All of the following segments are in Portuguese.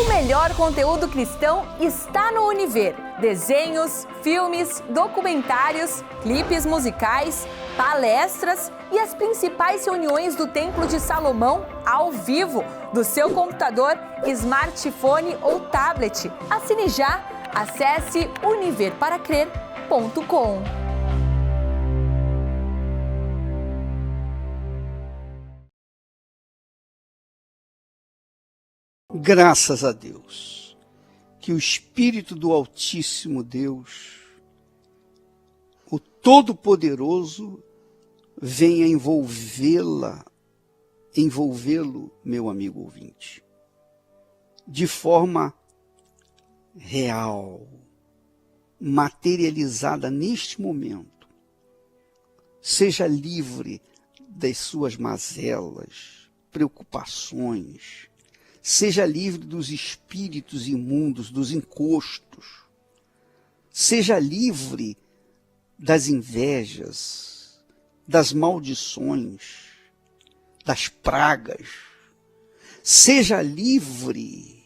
O melhor conteúdo cristão está no Univer. Desenhos, filmes, documentários, clipes musicais, palestras e as principais reuniões do Templo de Salomão ao vivo, do seu computador, smartphone ou tablet. Assine já. Acesse univerparacrer.com. Graças a Deus, que o Espírito do Altíssimo Deus, o Todo-Poderoso, venha envolvê-lo, meu amigo ouvinte, de forma real, materializada neste momento. Seja livre das suas mazelas, preocupações. Seja livre dos espíritos imundos, dos encostos. Seja livre das invejas, das maldições, das pragas. Seja livre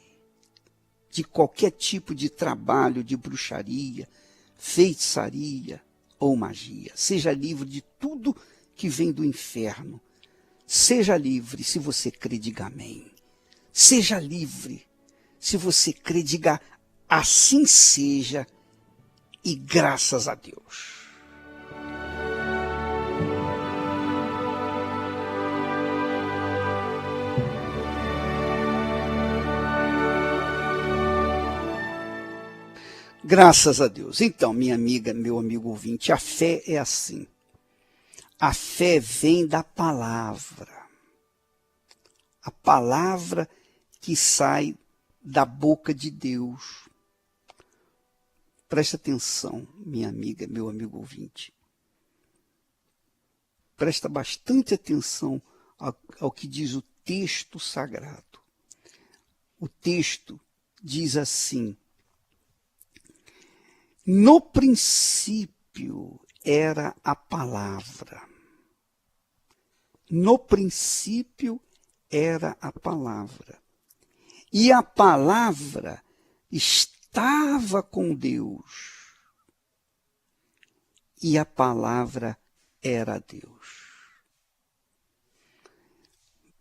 de qualquer tipo de trabalho de bruxaria, feitiçaria ou magia. Seja livre de tudo que vem do inferno. Seja livre, se você crê, diga amém. Seja livre, se você crê, diga assim seja e graças a Deus. Graças a Deus. Então, minha amiga, meu amigo ouvinte, a fé é assim. A fé vem da palavra. A palavra que sai da boca de Deus. Preste atenção, minha amiga, meu amigo ouvinte. Presta bastante atenção ao que diz o texto sagrado. O texto diz assim: no princípio era a palavra. No princípio era a palavra. E a palavra estava com Deus. E a palavra era Deus.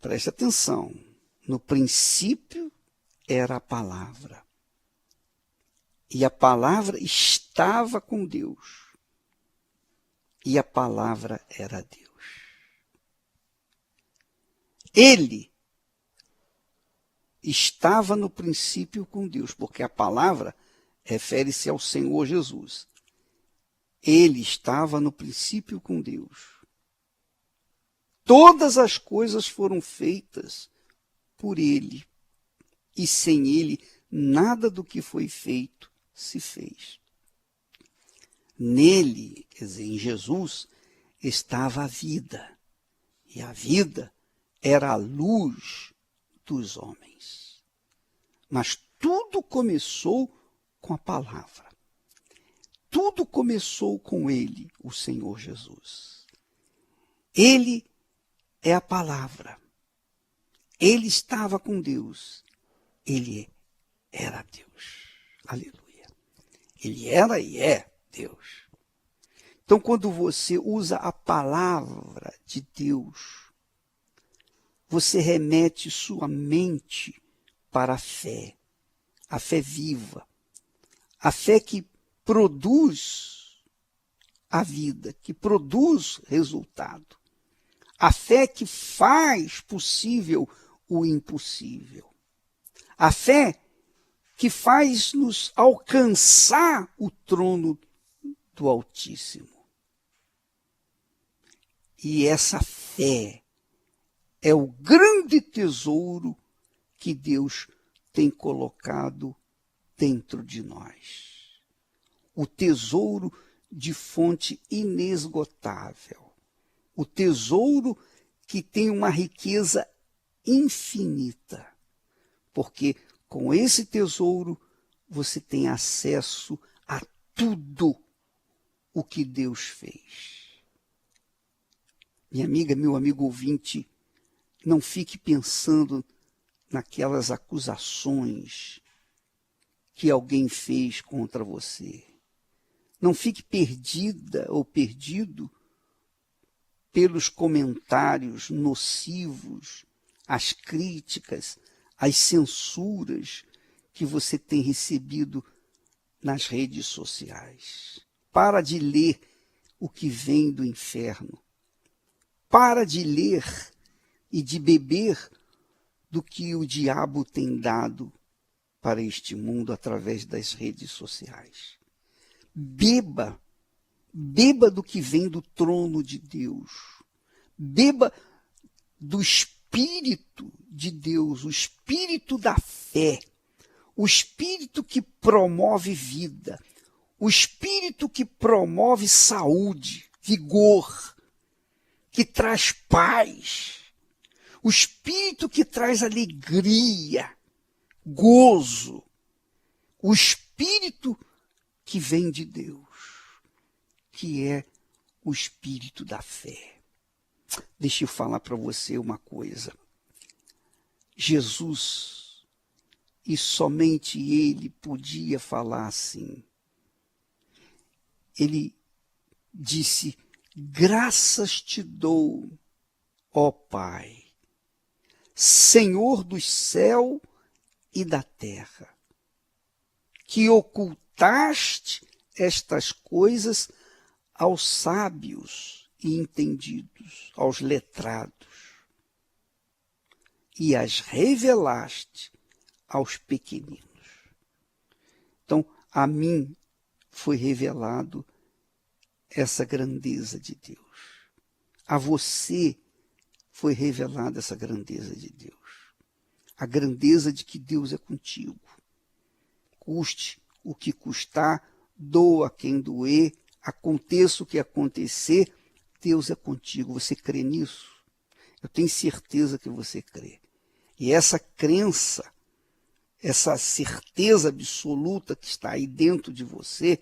Preste atenção. No princípio era a palavra. E a palavra estava com Deus. E a palavra era Deus. Ele estava no princípio com Deus, porque a palavra refere-se ao Senhor Jesus. Ele estava no princípio com Deus. Todas as coisas foram feitas por ele, e sem ele nada do que foi feito se fez. Nele, quer dizer, em Jesus, estava a vida, e a vida era a luz dos homens. Mas tudo começou com a palavra. Tudo começou com ele, o Senhor Jesus. Ele é a palavra. Ele estava com Deus. Ele era Deus. Aleluia. Ele era e é Deus. Então, quando você usa a palavra de Deus, você remete sua mente para a fé viva, a fé que produz a vida, que produz resultado, a fé que faz possível o impossível, a fé que faz-nos alcançar o trono do Altíssimo. E essa fé é o grande tesouro que Deus tem colocado dentro de nós. O tesouro de fonte inesgotável. O tesouro que tem uma riqueza infinita. Porque com esse tesouro você tem acesso a tudo o que Deus fez. Minha amiga, meu amigo ouvinte, não fique pensando naquelas acusações que alguém fez contra você. Não fique perdida ou perdido pelos comentários nocivos, as críticas, as censuras que você tem recebido nas redes sociais. Para de ler o que vem do inferno. Para de ler e de beber do que o diabo tem dado para este mundo através das redes sociais. Beba do que vem do trono de Deus. Beba do Espírito de Deus, o Espírito da fé, o Espírito que promove vida, o Espírito que promove saúde, vigor, que traz paz, o Espírito que traz alegria, gozo, o Espírito que vem de Deus, que é o Espírito da fé. Deixa eu falar para você uma coisa. Jesus, e somente Ele podia falar assim. Ele disse: graças te dou, ó Pai, Senhor do céu e da terra, que ocultaste estas coisas aos sábios e entendidos, aos letrados, e as revelaste aos pequeninos. Então, a mim foi revelado essa grandeza de Deus. A você foi revelada essa grandeza de Deus. A grandeza de que Deus é contigo. Custe o que custar, doa quem doer, aconteça o que acontecer, Deus é contigo. Você crê nisso? Eu tenho certeza que você crê. E essa crença, essa certeza absoluta que está aí dentro de você,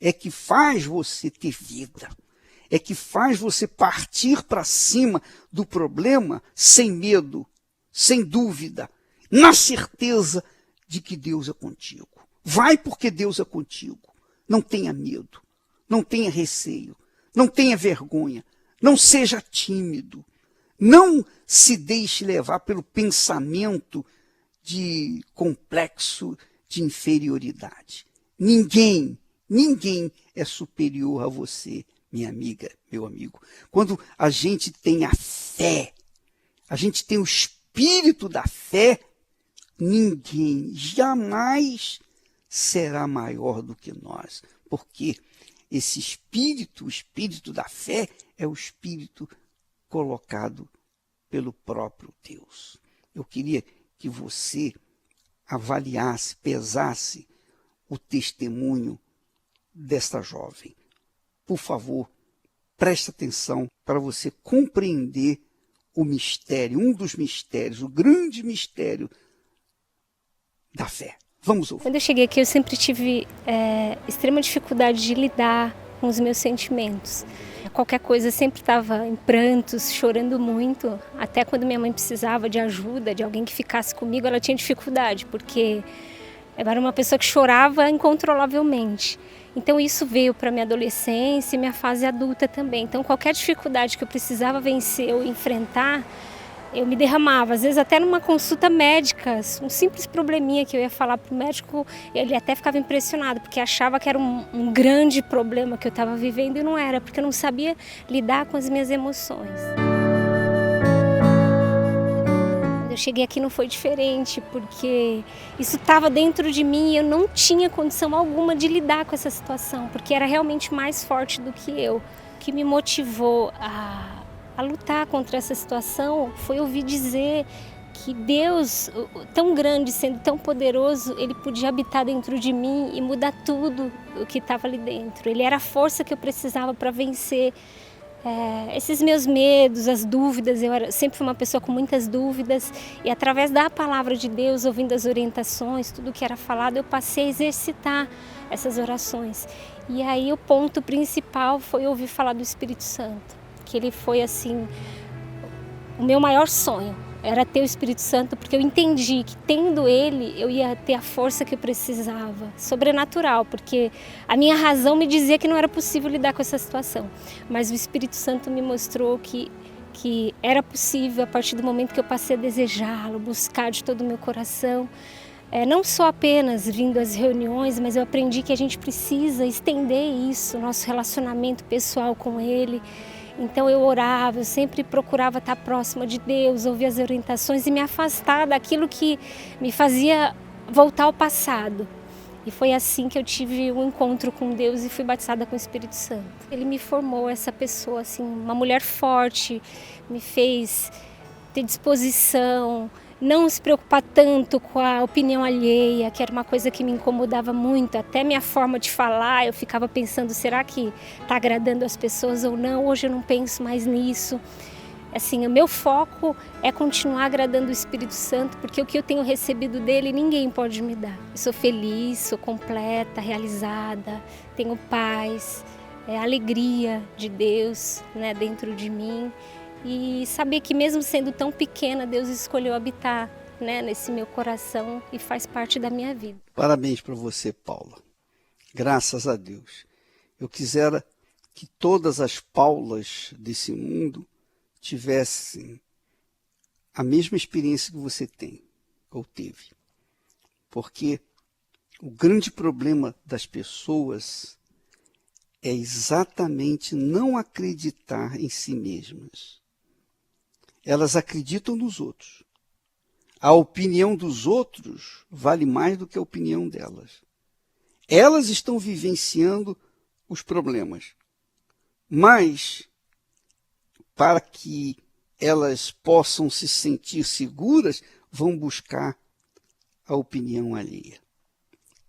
é que faz você ter vida. É que faz você partir para cima do problema sem medo, sem dúvida, na certeza de que Deus é contigo. Vai porque Deus é contigo. Não tenha medo, não tenha receio, não tenha vergonha, não seja tímido. Não se deixe levar pelo pensamento de complexo de inferioridade. Ninguém é superior a você, minha amiga, meu amigo. Quando a gente tem a fé, a gente tem o espírito da fé, ninguém jamais será maior do que nós. Porque esse espírito, o espírito da fé, é o espírito colocado pelo próprio Deus. Eu queria que você avaliasse, pesasse o testemunho desta jovem. Por favor, preste atenção para você compreender o mistério, um dos mistérios, o grande mistério da fé. Vamos ouvir. Quando eu cheguei aqui, eu sempre tive extrema dificuldade de lidar com os meus sentimentos. Qualquer coisa, eu sempre estava em prantos, chorando muito. Até quando minha mãe precisava de ajuda, de alguém que ficasse comigo, ela tinha dificuldade, porque eu era uma pessoa que chorava incontrolavelmente. Então isso veio para minha adolescência e minha fase adulta também. Então qualquer dificuldade que eu precisava vencer ou enfrentar, eu me derramava. Às vezes até numa consulta médica, um simples probleminha que eu ia falar para o médico, ele até ficava impressionado, porque achava que era um grande problema que eu estava vivendo e não era, porque eu não sabia lidar com as minhas emoções. Quando eu cheguei aqui não foi diferente, porque isso estava dentro de mim e eu não tinha condição alguma de lidar com essa situação, porque era realmente mais forte do que eu. O que me motivou a lutar contra essa situação foi ouvir dizer que Deus, tão grande, sendo tão poderoso, Ele podia habitar dentro de mim e mudar tudo o que estava ali dentro. Ele era a força que eu precisava para vencer esses meus medos, as dúvidas. Eu sempre fui uma pessoa com muitas dúvidas e através da palavra de Deus, ouvindo as orientações, tudo que era falado, eu passei a exercitar essas orações. E aí o ponto principal foi ouvir falar do Espírito Santo, que ele foi assim o meu maior sonho. era ter o Espírito Santo, porque eu entendi que tendo ele, eu ia ter a força que eu precisava, sobrenatural, porque a minha razão me dizia que não era possível lidar com essa situação, mas o Espírito Santo me mostrou que era possível a partir do momento que eu passei a desejá-lo, buscar de todo o meu coração, não só apenas vindo às reuniões, mas eu aprendi que a gente precisa estender isso, nosso relacionamento pessoal com ele. Então eu orava, eu sempre procurava estar próxima de Deus, ouvir as orientações e me afastar daquilo que me fazia voltar ao passado. E foi assim que eu tive um encontro com Deus e fui batizada com o Espírito Santo. Ele me formou essa pessoa, assim, uma mulher forte, me fez ter disposição, não se preocupar tanto com a opinião alheia, que era uma coisa que me incomodava muito. Até minha forma de falar, eu ficava pensando, será que está agradando as pessoas ou não? Hoje eu não penso mais nisso. Assim, o meu foco é continuar agradando o Espírito Santo, porque o que eu tenho recebido dele, ninguém pode me dar. Eu sou feliz, sou completa, realizada, tenho paz, alegria de Deus, né, dentro de mim. E saber que mesmo sendo tão pequena, Deus escolheu habitar, né, nesse meu coração e faz parte da minha vida. Parabéns para você, Paula. Graças a Deus. Eu quisera que todas as Paulas desse mundo tivessem a mesma experiência que você tem, ou teve. Porque o grande problema das pessoas é exatamente não acreditar em si mesmas. Elas acreditam nos outros. A opinião dos outros vale mais do que a opinião delas. Elas estão vivenciando os problemas. Mas, para que elas possam se sentir seguras, vão buscar a opinião alheia.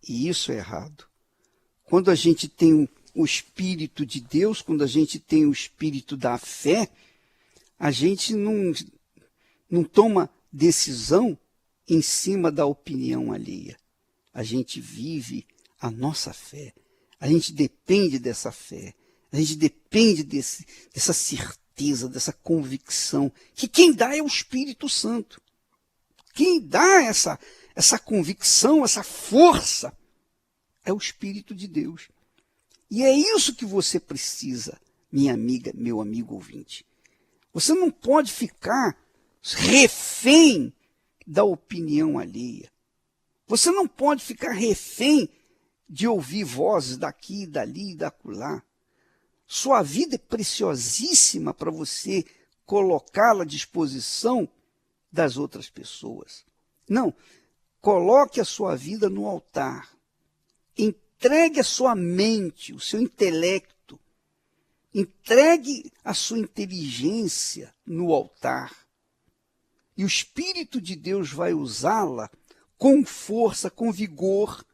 E isso é errado. Quando a gente tem o Espírito de Deus, quando a gente tem o Espírito da fé, a gente não toma decisão em cima da opinião alheia. A gente vive a nossa fé. A gente depende dessa fé. A gente depende dessa certeza, dessa convicção, que quem dá é o Espírito Santo. Quem dá essa convicção, essa força, é o Espírito de Deus. E é isso que você precisa, minha amiga, meu amigo ouvinte. Você não pode ficar refém da opinião alheia. Você não pode ficar refém de ouvir vozes daqui, dali e dacolá. Sua vida é preciosíssima para você colocá-la à disposição das outras pessoas. Não, coloque a sua vida no altar. Entregue a sua mente, o seu intelecto. Entregue a sua inteligência no altar. E o Espírito de Deus vai usá-la com força, com vigor,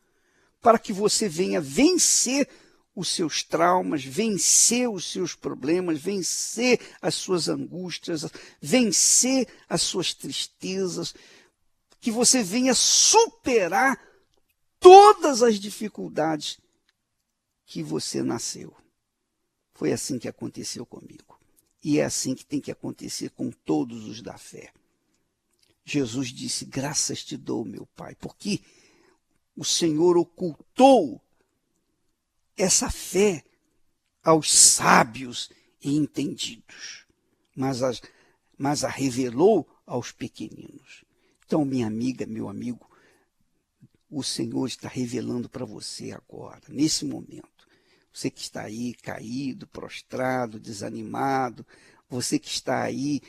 para que você venha vencer os seus traumas, vencer os seus problemas, vencer as suas angústias, vencer as suas tristezas, que você venha superar todas as dificuldades que você nasceu. Foi assim que aconteceu comigo. E é assim que tem que acontecer com todos os da fé. Jesus disse, graças te dou, meu Pai, porque o Senhor ocultou essa fé aos sábios e entendidos, mas a revelou aos pequeninos. Então, minha amiga, meu amigo, o Senhor está revelando para você agora, nesse momento. Você que está aí caído, prostrado, desanimado, você que está aí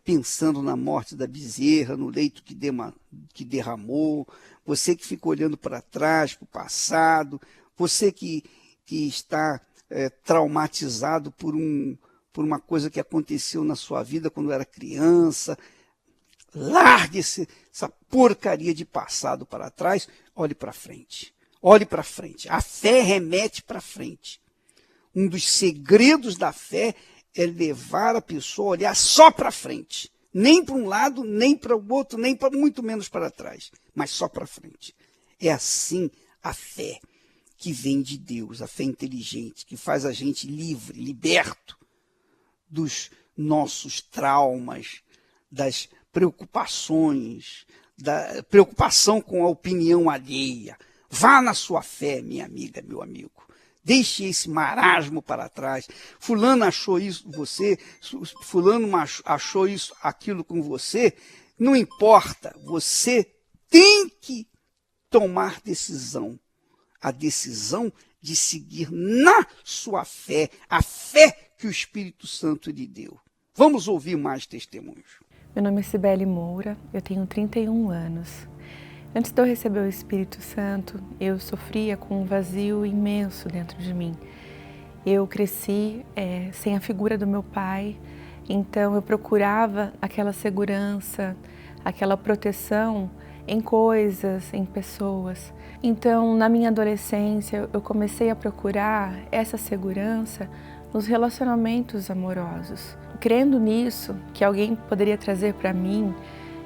pensando na morte da bezerra, no leito que derramou, você que fica olhando para trás, para o passado, você que está traumatizado por uma coisa que aconteceu na sua vida quando era criança. Largue essa porcaria de passado para trás, olhe para frente. Olhe para frente. A fé remete para frente. Um dos segredos da fé é levar a pessoa a olhar só para frente. Nem para um lado, nem para o outro, nem para muito menos para trás, mas só para frente. É assim a fé que vem de Deus, a fé inteligente, que faz a gente livre, liberto dos nossos traumas, das preocupações, da preocupação com a opinião alheia. Vá na sua fé, minha amiga, meu amigo. Deixe esse marasmo para trás. Fulano achou isso com você, fulano achou isso, aquilo com você. Não importa, você tem que tomar decisão. A decisão de seguir na sua fé, a fé que o Espírito Santo lhe deu. Vamos ouvir mais testemunhos. Meu nome é Cibele Moura, eu tenho 31 anos. Antes de eu receber o Espírito Santo, eu sofria com um vazio imenso dentro de mim. Eu cresci sem a figura do meu pai, então eu procurava aquela segurança, aquela proteção em coisas, em pessoas. Então, na minha adolescência, eu comecei a procurar essa segurança nos relacionamentos amorosos. Crendo nisso, que alguém poderia trazer para mim,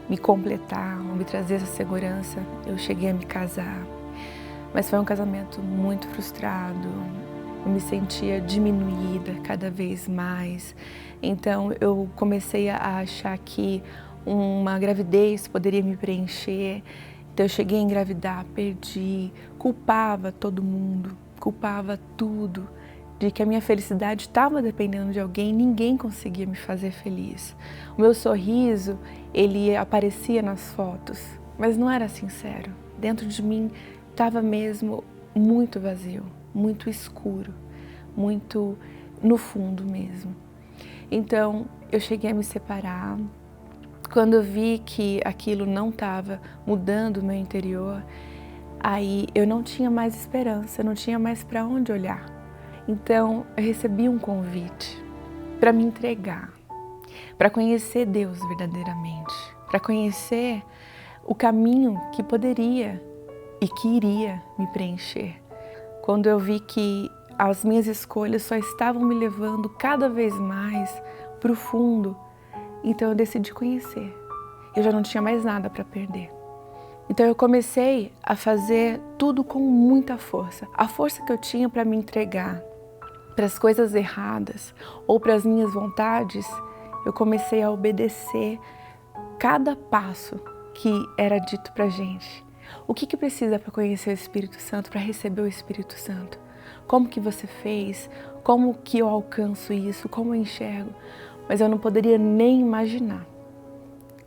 me completar, me trazer essa segurança, eu cheguei a me casar. Mas foi um casamento muito frustrado, eu me sentia diminuída cada vez mais. Então eu comecei a achar que uma gravidez poderia me preencher. Então eu cheguei a engravidar, perdi, culpava todo mundo, culpava tudo. De que a minha felicidade estava dependendo de alguém, ninguém conseguia me fazer feliz. O meu sorriso, ele aparecia nas fotos, mas não era sincero. Dentro de mim estava mesmo muito vazio, muito escuro, muito no fundo mesmo. Então eu cheguei a me separar. Quando eu vi que aquilo não estava mudando o meu interior, aí eu não tinha mais esperança, eu não tinha mais para onde olhar. Então, eu recebi um convite para me entregar, para conhecer Deus verdadeiramente, para conhecer o caminho que poderia e que iria me preencher. Quando eu vi que as minhas escolhas só estavam me levando cada vez mais para o fundo, então eu decidi conhecer. Eu já não tinha mais nada para perder. Então eu comecei a fazer tudo com muita força. A força que eu tinha para me entregar para as coisas erradas ou para as minhas vontades, eu comecei a obedecer cada passo que era dito para a gente. O que precisa para conhecer o Espírito Santo, para receber o Espírito Santo? Como que você fez? Como que eu alcanço isso? Como eu enxergo? Mas eu não poderia nem imaginar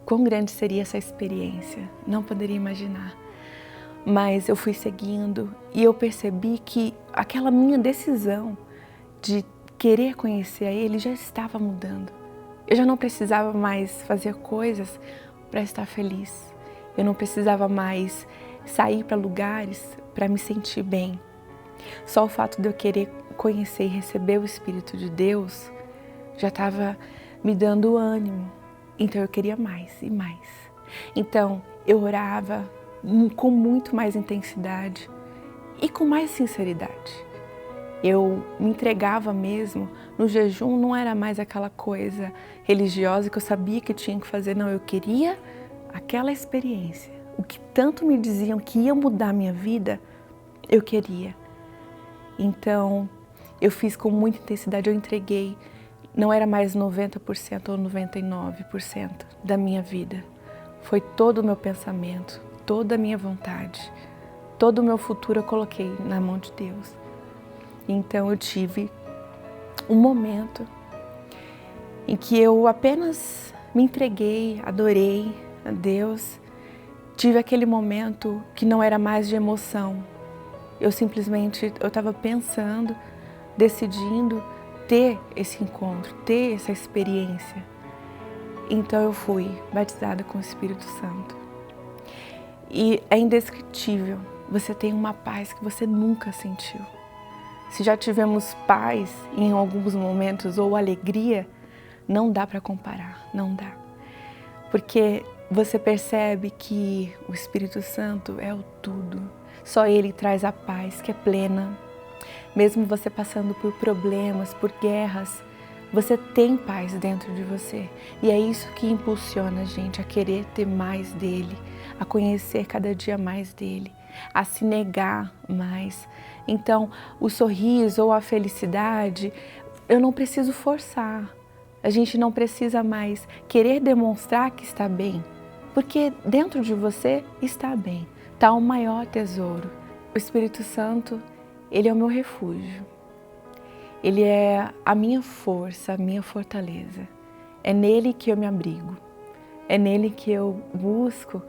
quão grande seria essa experiência. Não poderia imaginar. Mas eu fui seguindo e eu percebi que aquela minha decisão de querer conhecer a Ele já estava mudando. Eu já não precisava mais fazer coisas para estar feliz. Eu não precisava mais sair para lugares para me sentir bem. Só o fato de eu querer conhecer e receber o Espírito de Deus já estava me dando ânimo. Então eu queria mais e mais. Então eu orava com muito mais intensidade e com mais sinceridade. Eu me entregava mesmo, no jejum não era mais aquela coisa religiosa que eu sabia que tinha que fazer, não, eu queria aquela experiência. O que tanto me diziam que ia mudar a minha vida, eu queria. Então, eu fiz com muita intensidade, eu entreguei, não era mais 90% ou 99% da minha vida. Foi todo o meu pensamento, toda a minha vontade, todo o meu futuro eu coloquei na mão de Deus. Então eu tive um momento em que eu apenas me entreguei, adorei a Deus. Tive aquele momento que não era mais de emoção. Eu estava pensando, decidindo ter esse encontro, ter essa experiência. Então eu fui batizada com o Espírito Santo. E é indescritível, você tem uma paz que você nunca sentiu. Se já tivemos paz em alguns momentos ou alegria, não dá para comparar, não dá. Porque você percebe que o Espírito Santo é o tudo. Só Ele traz a paz que é plena. Mesmo você passando por problemas, por guerras, você tem paz dentro de você. E é isso que impulsiona a gente a querer ter mais dele, a conhecer cada dia mais dele, a se negar mais. Então, o sorriso ou a felicidade, eu não preciso forçar. A gente não precisa mais querer demonstrar que está bem, porque dentro de você está bem, está o maior tesouro. O Espírito Santo, ele é o meu refúgio. Ele é a minha força, a minha fortaleza. É nele que eu me abrigo. É nele que eu busco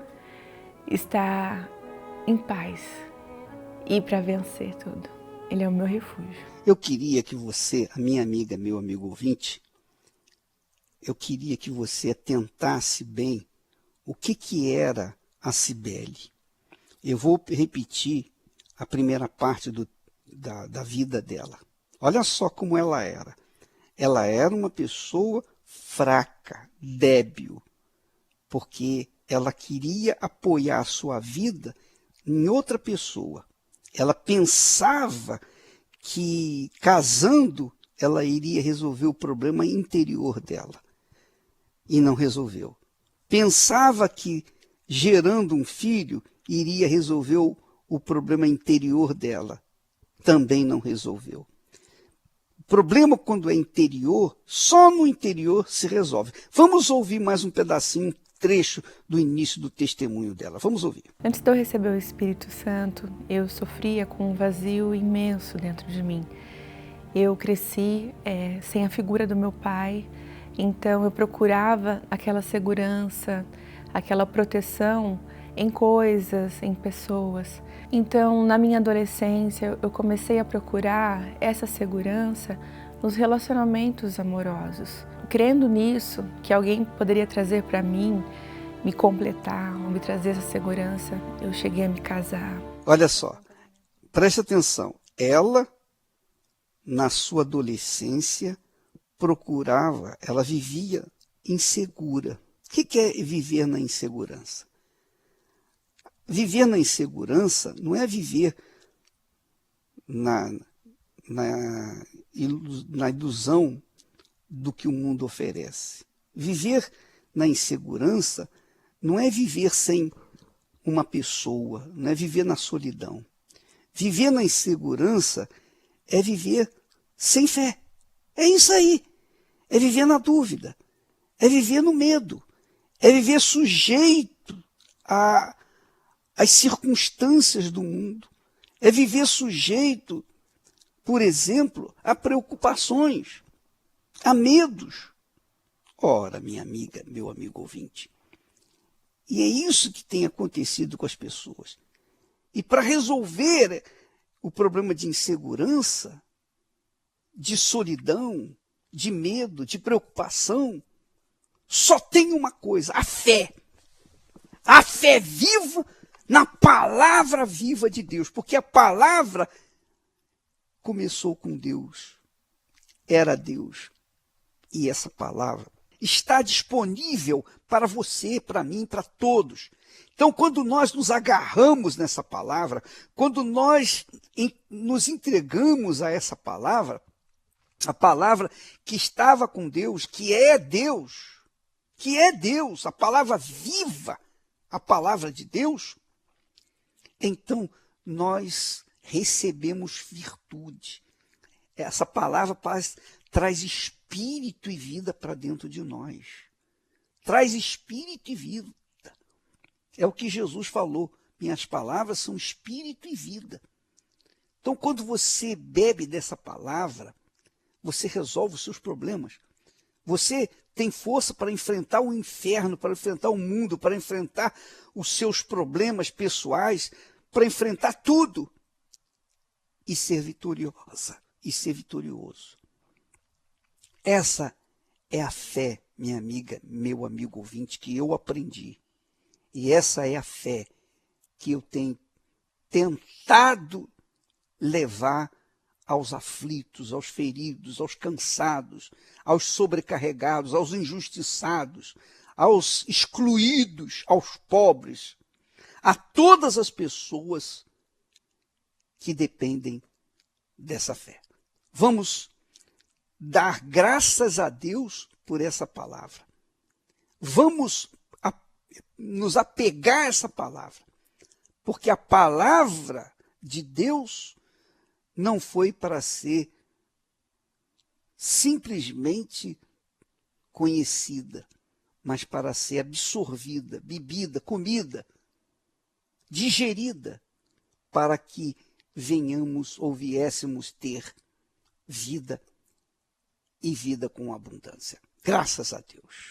estar em paz e para vencer tudo. Ele é o meu refúgio. Eu queria que você, a minha amiga, meu amigo ouvinte, eu queria que você atentasse bem o que era a Cibele. Eu vou repetir a primeira parte da vida dela. Olha só como ela era. Ela era uma pessoa fraca, débil, porque ela queria apoiar a sua vida em outra pessoa. Ela pensava que casando ela iria resolver o problema interior dela. E não resolveu. Pensava que gerando um filho iria resolver o problema interior dela. Também não resolveu. O problema quando é interior, só no interior se resolve. Vamos ouvir mais um pedacinho, um trecho do início do testemunho dela. Vamos ouvir. Antes de eu receber o Espírito Santo, eu sofria com um vazio imenso dentro de mim. Eu cresci sem a figura do meu pai, então eu procurava aquela segurança, aquela proteção em coisas, em pessoas. Então, na minha adolescência, eu comecei a procurar essa segurança nos relacionamentos amorosos. Crendo nisso, que alguém poderia trazer para mim, me completar, ou me trazer essa segurança, eu cheguei a me casar. Olha só, preste atenção. Ela, na sua adolescência, ela vivia insegura. O que é viver na insegurança? Viver na insegurança não é viver na ilusão do que o mundo oferece. Viver na insegurança não é viver sem uma pessoa, não é viver na solidão. Viver na insegurança é viver sem fé. É isso aí. É viver na dúvida. É viver no medo. É viver sujeito às circunstâncias do mundo. É viver sujeito, por exemplo, a preocupações, a medos. Ora, minha amiga, meu amigo ouvinte, e é isso que tem acontecido com as pessoas. E para resolver o problema de insegurança, de solidão, de medo, de preocupação, só tem uma coisa, a fé. A fé viva na palavra viva de Deus, porque a palavra começou com Deus, era Deus, e essa palavra está disponível para você, para mim, para todos. Então, quando nós nos agarramos nessa palavra, quando nós nos entregamos a essa palavra, a palavra que estava com Deus, que é Deus, a palavra viva, a palavra de Deus, então nós recebemos virtude. Essa palavra traz espírito e vida para dentro de nós. Traz espírito e vida. É o que Jesus falou. Minhas palavras são espírito e vida. Então, quando você bebe dessa palavra, você resolve os seus problemas. Você tem força para enfrentar o inferno, para enfrentar o mundo, para enfrentar os seus problemas pessoais, para enfrentar tudo e ser vitoriosa, e ser vitorioso. Essa é a fé, minha amiga, meu amigo ouvinte, que eu aprendi. E essa é a fé que eu tenho tentado levar aos aflitos, aos feridos, aos cansados, aos sobrecarregados, aos injustiçados, aos excluídos, aos pobres, a todas as pessoas que dependem dessa fé. Vamos dar graças a Deus por essa palavra. Vamos nos apegar a essa palavra, porque a palavra de Deus não foi para ser simplesmente conhecida, mas para ser absorvida, bebida, comida, digerida, para que venhamos ou viéssemos ter vida e vida com abundância. Graças a Deus.